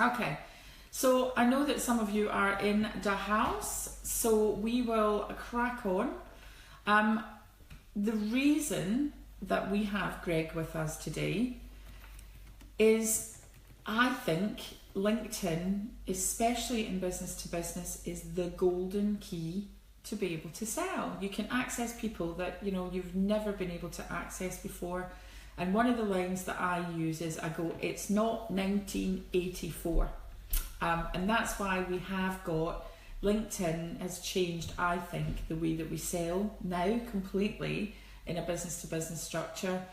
Okay, so I know that some of you are in the house, so we will crack on. The reason that we have Greg with us today is, I think LinkedIn, especially in business to business, is the golden key to be able to sell. You can access people that you've never been able to access before. And one of the lines that I use is, I go, it's not 1984. And that's why we have got, LinkedIn has changed, I think, the way that we sell now completely in a business to business structure.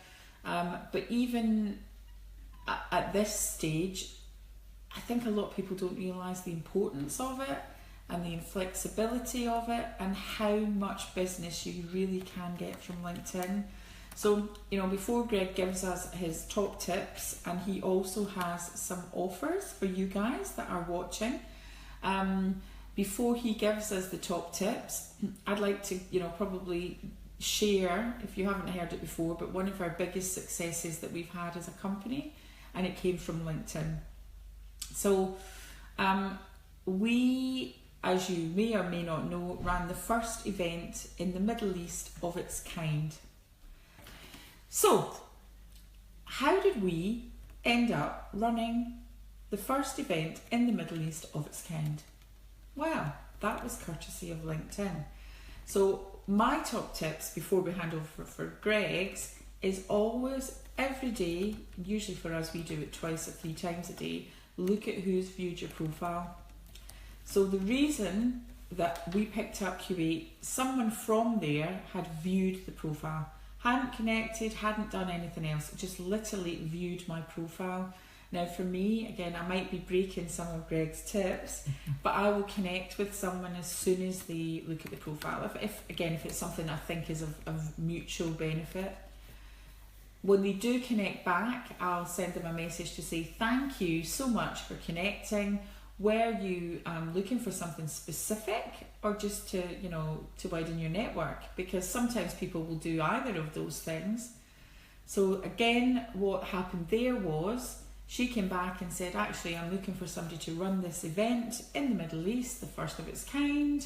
But even at this stage, I think a lot of people don't realise the importance of it and the inflexibility of it and how much business you really can get from LinkedIn. So, before Greg gives us his top tips, and he also has some offers for you guys that are watching, before he gives us the top tips, I'd like to, probably share, if you haven't heard it before, but one of our biggest successes that we've had as a company, and it came from LinkedIn. So, we, as you may or may not know, ran the first event in the Middle East of its kind. So, how did we end up running the first event in the Middle East of its kind? Well, that was courtesy of LinkedIn. So, my top tips before we hand over for Greg's is always, every day, usually for us we do it twice or 3 times a day, look at who's viewed your profile. So the reason that we picked up Q8, someone from there had viewed the profile. Hadn't connected, hadn't done anything else, just literally viewed my profile. Now for me, again, I might be breaking some of Greg's tips, but I will connect with someone as soon as they look at the profile. If it's something I think is of mutual benefit. When they do connect back, I'll send them a message to say, thank you so much for connecting. Were you looking for something specific, or just to widen your network? Because sometimes people will do either of those things. So again, what happened there was, she came back and said, actually, I'm looking for somebody to run this event in the Middle East, the first of its kind.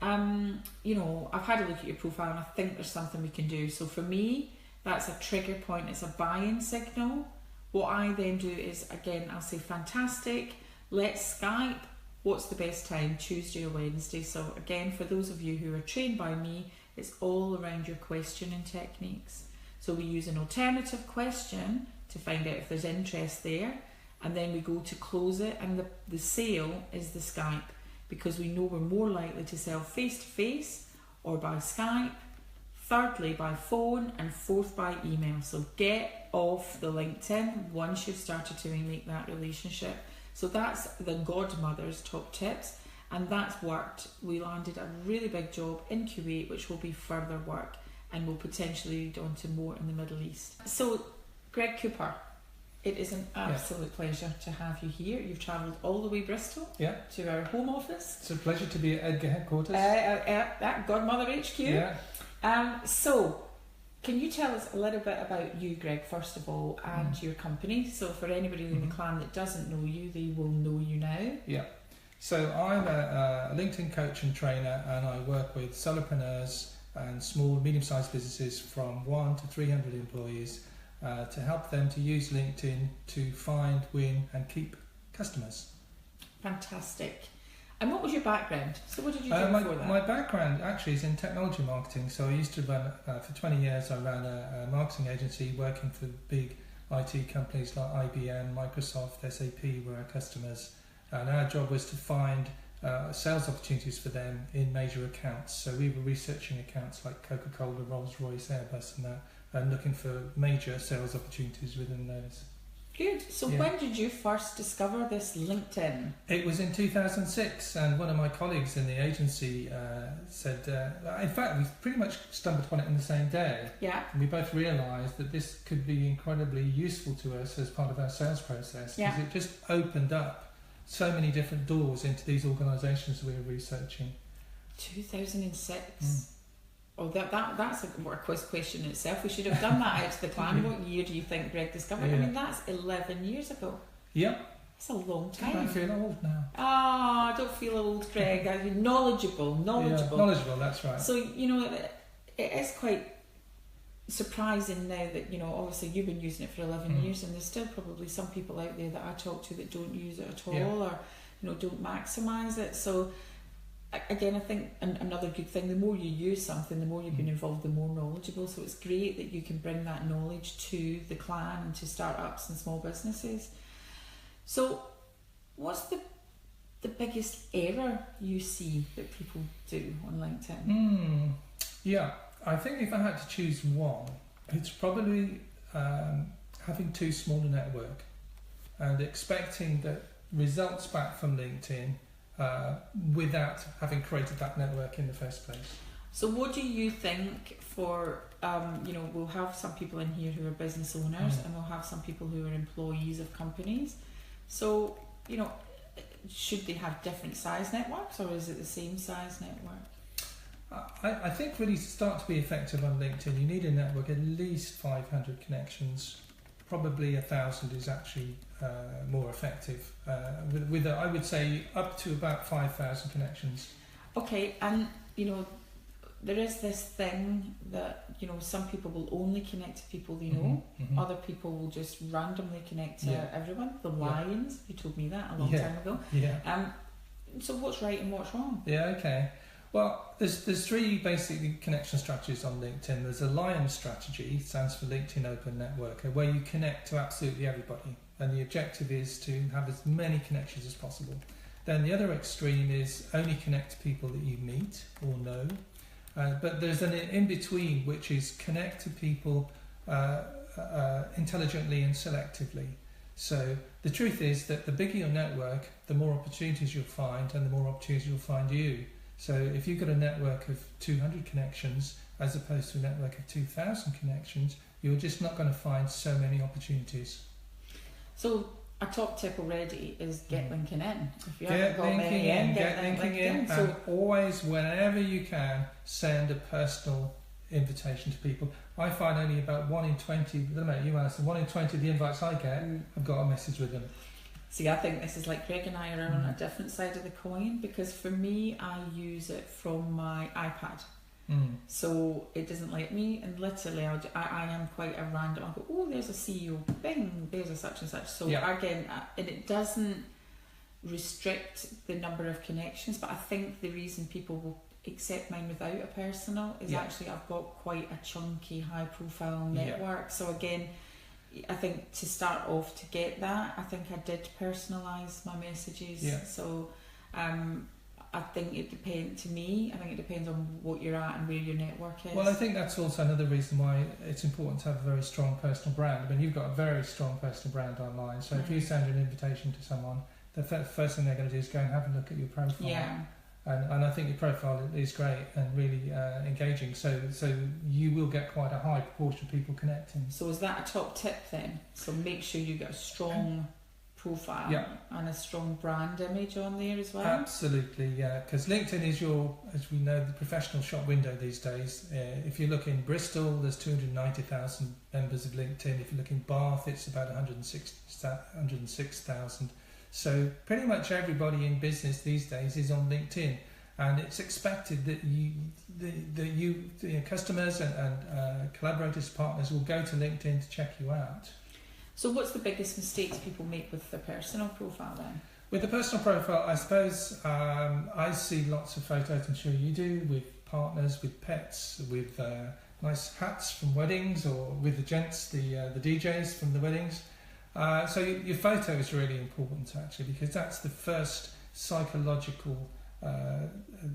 I've had a look at your profile and I think there's something we can do. So for me, that's a trigger point, it's a buy-in signal. What I then do is, again, I'll say, fantastic, let's Skype. What's the best time, Tuesday or Wednesday? So again, for those of you who are trained by me, it's all around your questioning techniques. So we use an alternative question to find out if there's interest there, and then we go to close it, and the sale is the Skype, because we know we're more likely to sell face-to-face or by Skype, thirdly by phone, and fourth by email. So get off the LinkedIn once you've started to make that relationship. So that's the Godmother's top tips, and that's worked. We landed a really big job in Kuwait, which will be further work, and will potentially lead on to more in the Middle East. So, Greg Cooper, it is an absolute pleasure to have you here. You've travelled all the way Bristol to our home office. It's a pleasure to be at Edgar headquarters. At Godmother HQ. Yeah. So, can you tell us a little bit about you, Greg, first of all, and your company? So for anybody in the clan that doesn't know you, they will know you now. Yeah. So I'm a LinkedIn coach and trainer, and I work with solopreneurs and small, medium-sized businesses from 1 to 300 employees to help them to use LinkedIn to find, win, and keep customers. Fantastic. And what was your background? So what did you do before that? My background actually is in technology marketing. So I used to run, for 20 years, I ran a marketing agency working for big IT companies like IBM, Microsoft, SAP were our customers. And our job was to find sales opportunities for them in major accounts. So we were researching accounts like Coca-Cola, Rolls-Royce, Airbus and that, and looking for major sales opportunities within those. Good. So when did you first discover this LinkedIn? It was in 2006, and one of my colleagues in the agency said, in fact, we pretty much stumbled upon it in the same day. Yeah. And we both realised that this could be incredibly useful to us as part of our sales process, because it just opened up so many different doors into these organisations we were researching. 2006. Oh, that's a quiz question in itself. We should have done that out to the clan. What year do you think Greg discovered? I mean, that's 11 years ago. Yep. It's a long I time. feel old now. Ah, I don't feel old, Greg. I mean, knowledgeable. Yeah, knowledgeable, that's right. So, you know, it is quite surprising now that, you know, obviously you've been using it for 11 years, and there's still probably some people out there that I talk to that don't use it at all, or, you know, don't maximise it. So, again, I think another good thing, the more you use something, the more you've been involved, the more knowledgeable. So it's great that you can bring that knowledge to the clan and to startups and small businesses. So what's the biggest error you see that people do on LinkedIn? Yeah, I think if I had to choose one, it's probably having too small a network and expecting that results back from LinkedIn without having created that network in the first place. So what do you think for, you know, we'll have some people in here who are business owners and we'll have some people who are employees of companies. So, you know, should they have different size networks or is it the same size network? I think really to start to be effective on LinkedIn, you need a network at least 500 connections. Probably 1,000 is actually more effective. With I would say up to about 5,000 connections. Okay, and you know, there is this thing that, you know, some people will only connect to people they know. Other people will just randomly connect to everyone. The lions, you told me that a long time ago. So what's right and what's wrong? Yeah, okay. Well, there's three basic connection strategies on LinkedIn. There's a Lion strategy, stands for LinkedIn Open Networker, where you connect to absolutely everybody. And the objective is to have as many connections as possible. Then the other extreme is only connect to people that you meet or know. But there's an in-between, which is connect to people intelligently and selectively. So the truth is that the bigger your network, the more opportunities you'll find, and the more opportunities you'll find you. So if you've got a network of 200 connections as opposed to a network of 2,000 connections, you're just not going to find so many opportunities. So a top tip already is get linking in. If you get linking in, get linking in, So and always, whenever you can, send a personal invitation to people. I find only about 1 in 20, I don't know about you, Alison, 1 in 20 of the invites I get, I've got a message with them. See, I think this is like Greg and I are on a different side of the coin, because for me, I use it from my iPad. So it doesn't let me, and literally I am quite a random, I'll go, oh, there's a CEO, bing, there's a such and such. So again, and it doesn't restrict the number of connections, but I think the reason people will accept mine without a personal is actually I've got quite a chunky, high profile network. So again, I think to start off, to get that, I think I did personalise my messages. So I think it depends, to me, I think it depends on what you're at and where your network is. Well, I think that's also another reason why it's important to have a very strong personal brand. I mean, you've got a very strong personal brand online, so if you send an invitation to someone, the first thing they're going to do is go and have a look at your profile. And I think your profile is great and really engaging, so you will get quite a high proportion of people connecting. So is that a top tip then? So make sure you get a strong profile and a strong brand image on there as well? Absolutely, yeah, because LinkedIn is your, as we know, the professional shop window these days. If you look in Bristol, there's 290,000 members of LinkedIn. If you look in Bath, it's about 106,000. So pretty much everybody in business these days is on LinkedIn, and it's expected that your customers and collaborators, partners will go to LinkedIn to check you out. So what's the biggest mistakes people make with their personal profile then? With the personal profile, I suppose I see lots of photos, I'm sure you do, with partners, with pets, with nice hats from weddings, or with the gents, the DJs from the weddings. So your photo is really important actually, because that's the first psychological,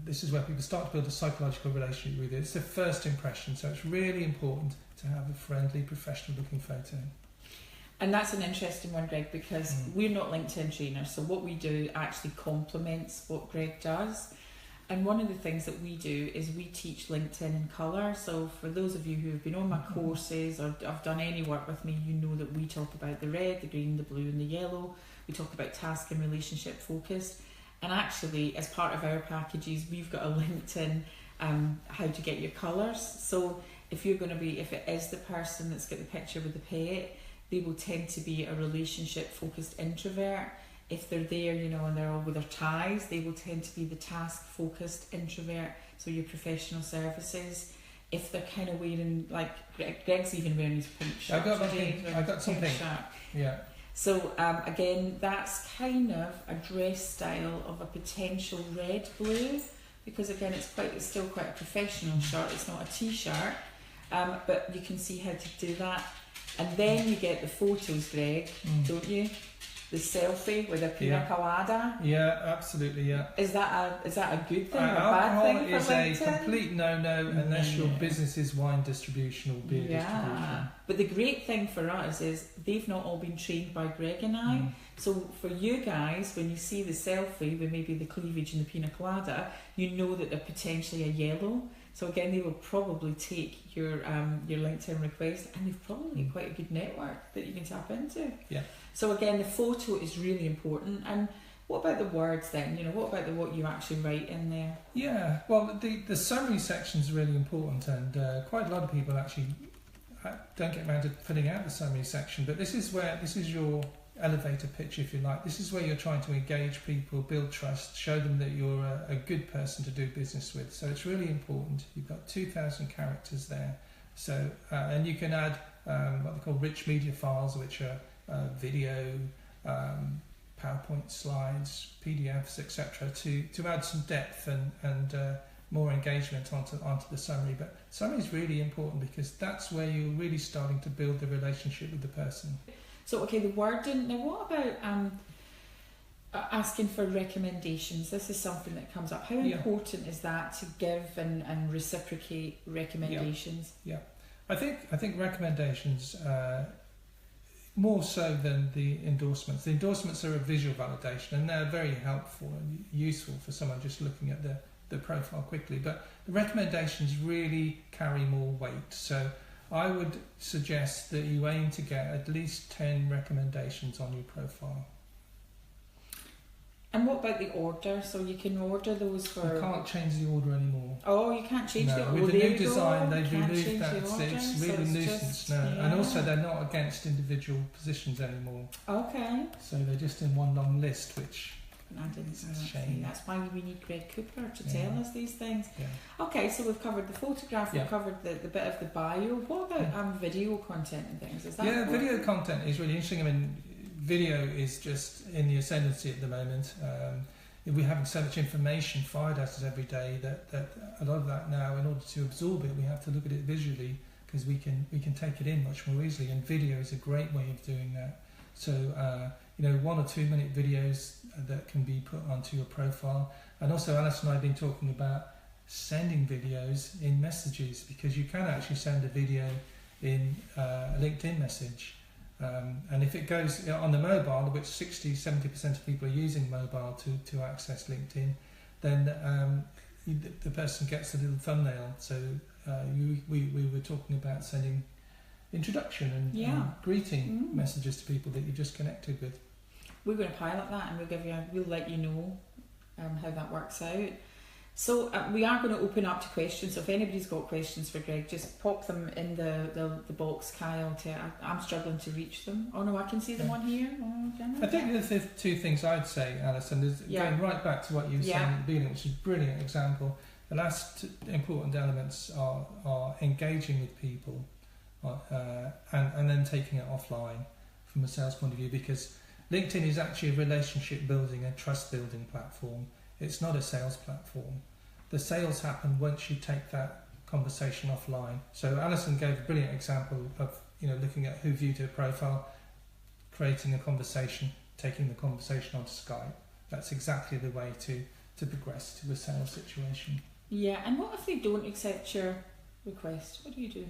this is where people start to build a psychological relationship with it. It's the first impression, so it's really important to have a friendly, professional looking photo. And that's an interesting one, Greg, because we're not LinkedIn trainers, so what we do actually complements what Greg does. And one of the things that we do is we teach LinkedIn in colour. So for those of you who have been on my courses or have done any work with me, you know that we talk about the red, the green, the blue and the yellow. We talk about task and relationship focused. And actually, as part of our packages, we've got a LinkedIn how to get your colours. So if you're going to be, if it is the person that's got the picture with the pet, they will tend to be a relationship focused introvert. If they're there, you know, and they're all with their ties, they will tend to be the task-focused introvert, so your professional services. If they're kind of wearing, like Greg's even wearing his pink shirt. I got something. Yeah. So again, that's kind of a dress style of a potential red blue, because again, it's still quite a professional shirt. It's not a t-shirt, but you can see how to do that. And then you get the photos, Greg, don't you? The selfie with a pina colada. Yeah, absolutely. Yeah. Is that a good thing or a bad thing for LinkedIn? Is a complete no-no unless your business is wine distribution or beer distribution. But the great thing for us is they've not all been trained by Greg and I. So for you guys, when you see the selfie with maybe the cleavage and the pina colada, you know that they're potentially a yellow. So again, they will probably take your LinkedIn request, and they've probably quite a good network that you can tap into. Yeah. So again, the photo is really important. And what about the words then? You know, what about what you actually write in there? Yeah. Well, the summary section is really important, and quite a lot of people actually don't get around to filling out the summary section. But this is your elevator pitch, if you like. This is where you're trying to engage people, build trust, show them that you're a good person to do business with. So it's really important. You've got 2,000 characters there. So and you can add what they call rich media files, which are video, PowerPoint slides, PDFs, etc., to add some depth and more engagement onto the summary. But summary is really important because that's where you're really starting to build the relationship with the person. So, okay, the wording. Now, what about asking for recommendations? This is something that comes up. How important is that to give and reciprocate recommendations? Yeah. I think recommendations, more so than the endorsements. The endorsements are a visual validation, and they're very helpful and useful for someone just looking at the profile quickly. But the recommendations really carry more weight. So I would suggest that you aim to get at least 10 recommendations on your profile. And what about the order? So you can order those for... You can't change the order anymore. Oh, you can't change the order? With the new design, they've removed that. It's really nuisance now. Yeah. And also, they're not against individual positions anymore. Okay. So they're just in one long list, which... It's a shame. That's why we need Greg Cooper to tell us these things. Yeah. Okay, so we've covered the photograph, we've covered the bit of the bio. What about video content and things? Is that important? Video content is really interesting. I mean, video is just in the ascendancy at the moment. We're having so much information fired at us every day that a lot of that now, in order to absorb it, we have to look at it visually because we can take it in much more easily. And video is a great way of doing that. So 1 or 2 minute videos that can be put onto your profile. And also Alice and I have been talking about sending videos in messages, because you can actually send a video in a LinkedIn message. And if it goes on the mobile, which 60-70% of people are using mobile to access LinkedIn, then the person gets a little thumbnail. So we were talking about sending introduction and greeting messages to people that you just connected with. We're going to pilot that, and we'll let you know how that works out. So we are going to open up to questions. So if anybody's got questions for Greg, just pop them in the box, Kyle. I'm struggling to reach them. Oh no, I can see them on here. I think the two things I'd say, Alison, is going right back to what you were saying at the beginning, which is a brilliant example. The last important elements are engaging with people and then taking it offline from a sales point of view, because LinkedIn is actually a relationship building and trust building platform. It's not a sales platform. The sales happen once you take that conversation offline. So Alison gave a brilliant example of looking at who viewed her profile, creating a conversation, taking the conversation onto Skype. That's exactly the way to progress to a sales situation. Yeah, and what if they don't accept your request? What do you do?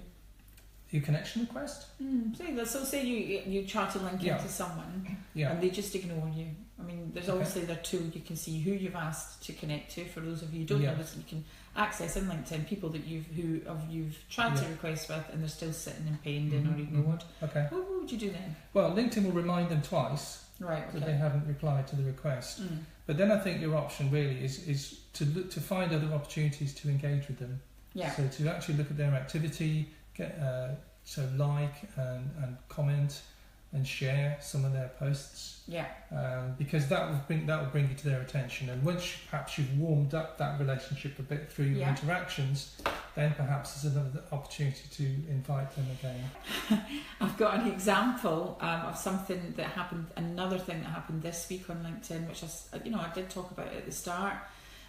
Your connection request? So say you try to link into someone and they just ignore you. I mean, there's obviously their tool. You can see who you've asked to connect to. For those of you who don't know this, you can access in LinkedIn people that you've tried to request with, and they're still sitting and pending or ignored. Okay. What would you do then? Well, LinkedIn will remind them twice that they haven't replied to the request. But then I think your option really is to look to find other opportunities to engage with them. Yeah. So to actually look at their activity, get like and comment, and share some of their posts. Yeah. Because that will bring you to their attention, and once perhaps you've warmed up that relationship a bit through your interactions, then perhaps there's another opportunity to invite them again. I've got an example of something that happened, another thing that happened this week on LinkedIn, which I did talk about at the start,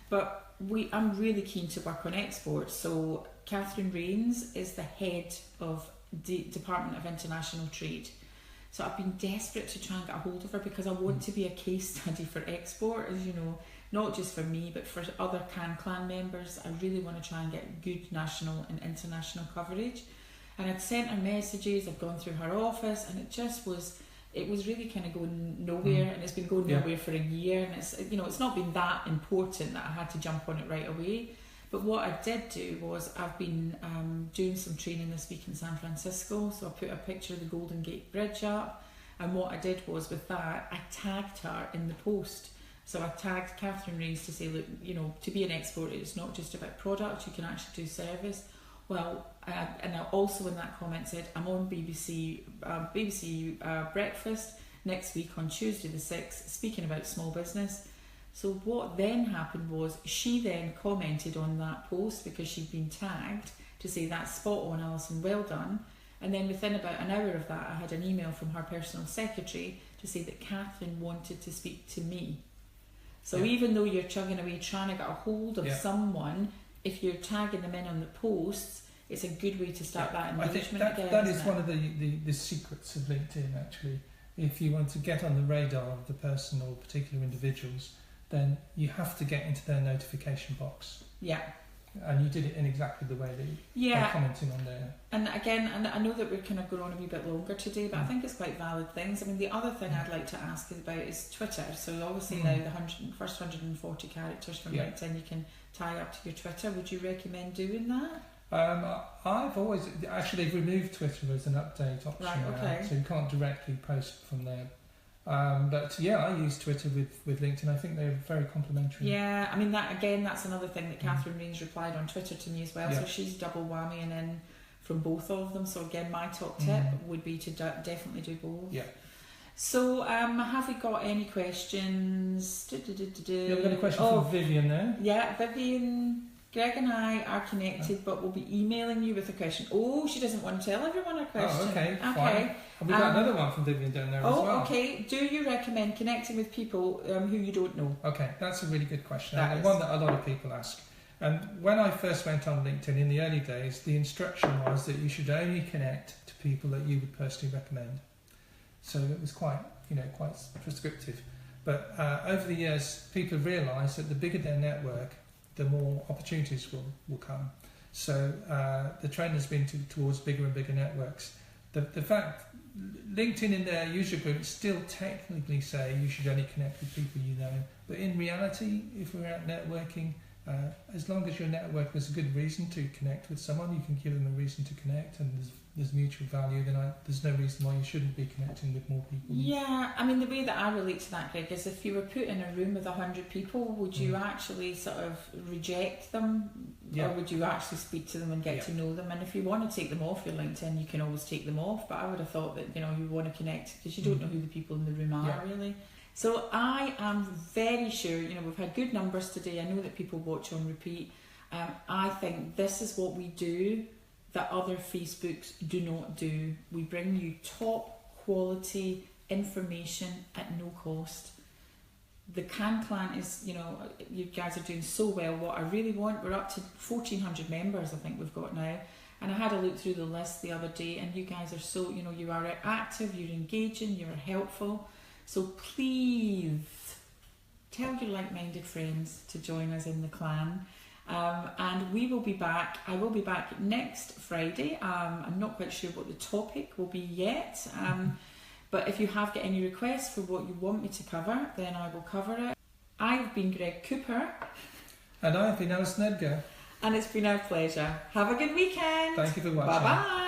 but I'm really keen to work on export. So Catherine Rains is the head of the Department of International Trade. So I've been desperate to try and get a hold of her because I want to be a case study for export, as you know, not just for me, but for other CanClan members. I really want to try and get good national and international coverage. And I'd sent her messages, I've gone through her office, and it was really kind of going nowhere, and it's been going nowhere for a year, and it's not been that important that I had to jump on it right away. But what I did do was I've been doing some training this week in San Francisco, so I put a picture of the Golden Gate Bridge up, and what I did was with that, I tagged her in the post. So I tagged Catherine Rains to say, look, to be an exporter, it's not just about product, you can actually do service. Well, and I also in that comment said, I'm on BBC Breakfast next week on Tuesday the 6th, speaking about small business. So what then happened was she then commented on that post because she'd been tagged to say that's spot on, Alison, well done. And then within about an hour of that, I had an email from her personal secretary to say that Catherine wanted to speak to me. So even though you're chugging away trying to get a hold of someone, if you're tagging them in on the posts, it's a good way to start that engagement. I think that is one of the secrets of LinkedIn, actually. If you want to get on the radar of the person or particular individuals, then you have to get into their notification box. Yeah. And you did it in exactly the way that you're commenting on there. And again, and I know that we're kind of going on a wee bit longer today, but I think it's quite valid things. I mean, the other thing I'd like to ask about is Twitter. So obviously now the first 140 characters from LinkedIn you can tie up to your Twitter. Would you recommend doing that? I've always... Actually, they've removed Twitter as an update option now, so you can't directly post from there. But I use Twitter with LinkedIn. I think they're very complementary. Yeah, I mean that's another thing that Catherine Rains replied on Twitter to me as well. So she's double whammying in from both of them. So again, my top tip would be to definitely do both. Yeah. So have we got any questions? We've got a question from Vivian there. Yeah, Vivian. Greg and I are connected, but we'll be emailing you with a question. Oh, she doesn't want to tell everyone a question. Oh, okay. Fine. We've got another one from Vivian down there as well. Oh, okay. Do you recommend connecting with people who you don't know? Okay, that's a really good question. And one that a lot of people ask. And when I first went on LinkedIn in the early days, the instruction was that you should only connect to people that you would personally recommend. So it was quite prescriptive. But over the years, people have realised that the bigger their network, the more opportunities will come. So the trend has been towards bigger and bigger networks. The fact LinkedIn in their user group still technically say you should only connect with people you know, but in reality, if we're out networking, as long as your network has a good reason to connect with someone, you can give them a reason to connect, and there's mutual value, then there's no reason why you shouldn't be connecting with more people. Yeah, I mean, the way that I relate to that, Greg, is if you were put in a room with 100 people, would you actually sort of reject them? Or would you actually speak to them and get to know them? And if you want to take them off your LinkedIn, you can always take them off, but I would have thought that you want to connect because you don't know who the people in the room are really. So I am very sure, we've had good numbers today. I know that people watch on repeat. I think this is what we do that other Facebooks do not do. We bring you top quality information at no cost. The CanClan is, you guys are doing so well. What I really want, we're up to 1,400 members, I think we've got now. And I had a look through the list the other day, and you guys are so, you are active, you're engaging, you're helpful. So please tell your like-minded friends to join us in the clan. And we will be back. I will be back next Friday. I'm not quite sure what the topic will be yet. But if you have got any requests for what you want me to cover, then I will cover it. I've been Greg Cooper. And I've been Alison Edgar. And it's been our pleasure. Have a good weekend. Thank you for watching. Bye-bye.